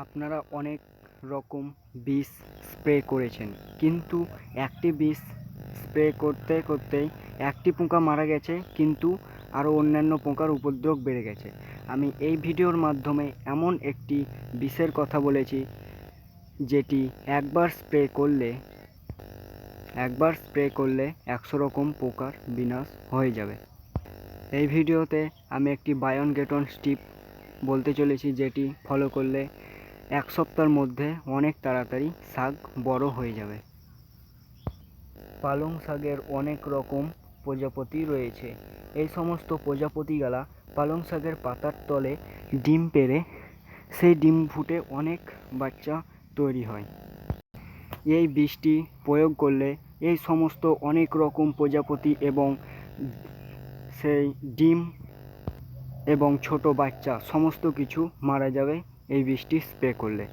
আপনারা অনেক রকম বিষ স্প্রে করেছেন, কিন্তু একটি বিষ স্প্রে করতে করতেই একটি পোকা মারা গেছে, কিন্তু আরও অন্যান্য পোকার উপদ্রব বেড়ে গেছে। আমি এই ভিডিওর মাধ্যমে এমন একটি বিষের কথা বলেছি যেটি একবার স্প্রে করলে 100 রকম পোকার বিনাশ হয়ে যাবে। এই ভিডিওতে আমি একটি বায়ন গেটন স্টিপ বলতে চলেছি, যেটি ফলো করলে 1 সপ্তাহের মধ্যে অনেক তাড়াতাড়ি শাক বড় হয়ে যাবে। পালং শাকের অনেক রকম প্রজাপতি রয়েছে। এই সমস্ত প্রজাপতিগুলা পালং শাকের পাতার তলে ডিম পেড়ে সেই ডিম ফুটে অনেক বাচ্চা তৈরি হয়। এই বিষটি প্রয়োগ করলে এই সমস্ত অনেক রকম প্রজাপতি এবং সেই ডিম এবং ছোট বাচ্চা সমস্ত কিছু মারা যাবে এই বিষটি স্প্রে করলে।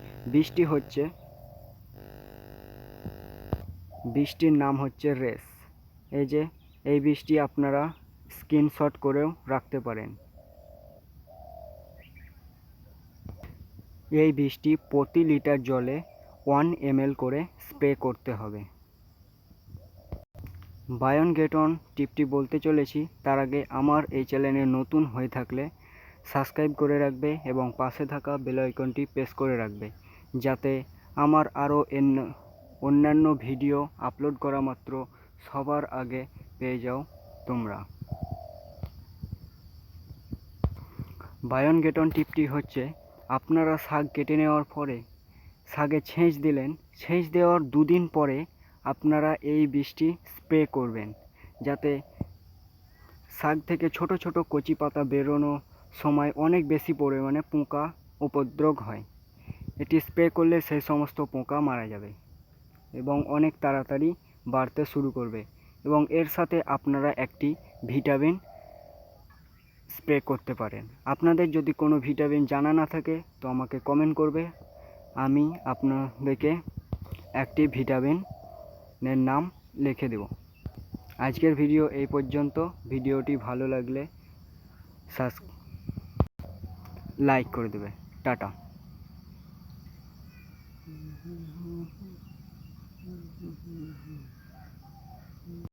বিষটির নাম হচ্ছে রেস। এই বিষটি আপনারা স্ক্রিনশট করেও রাখতে পারেন। এই বিষটি প্রতি লিটার জলে 1 ml করে স্প্রে করতে হবে। বায়ন গেটন টিপটি বলতে চলেছি, তার আগে আমার এই চ্যানেলে নতুন হয়ে থাকলে সাবস্ক্রাইব করে রাখবে এবং পাশে থাকা বেল আইকনটি প্রেস করে রাখবে, যাতে আমার আরও অন্যান্য ভিডিও আপলোড করা মাত্র সবার আগে পেয়ে যাও তোমরা। বায়ন গেটন টিপটি হচ্ছে, আপনারা শাক কেটে নেওয়ার পরে শাকে ছেঁচ দিলেন, ছেঁচ দেওয়ার 2 দিন পরে আপনারা এই বিষটি স্প্রে করবেন, যাতে শাক থেকে ছোট ছোট কচি পাতা বেরোনোর সময় অনেক বেশি পরিমাণে পোকা উপদ্রব হয়। এটি স্প্রে করলে সেই সমস্ত পোকা মারা যাবে এবং অনেক তাড়াতাড়ি বাড়তে শুরু করবে। এবং এর সাথে আপনারা একটি ভিটামিন স্প্রে করতে পারেন। আপনাদের যদি কোনো ভিটামিন জানা না থাকে তো আমাকে কমেন্ট করবে, আমি আপনাদেরকে একটি ভিটামিনের নাম লিখে দেব। আজকের ভিডিও এই পর্যন্ত। ভিডিওটি ভালো লাগলে লাইক করে দেবে। টাটা।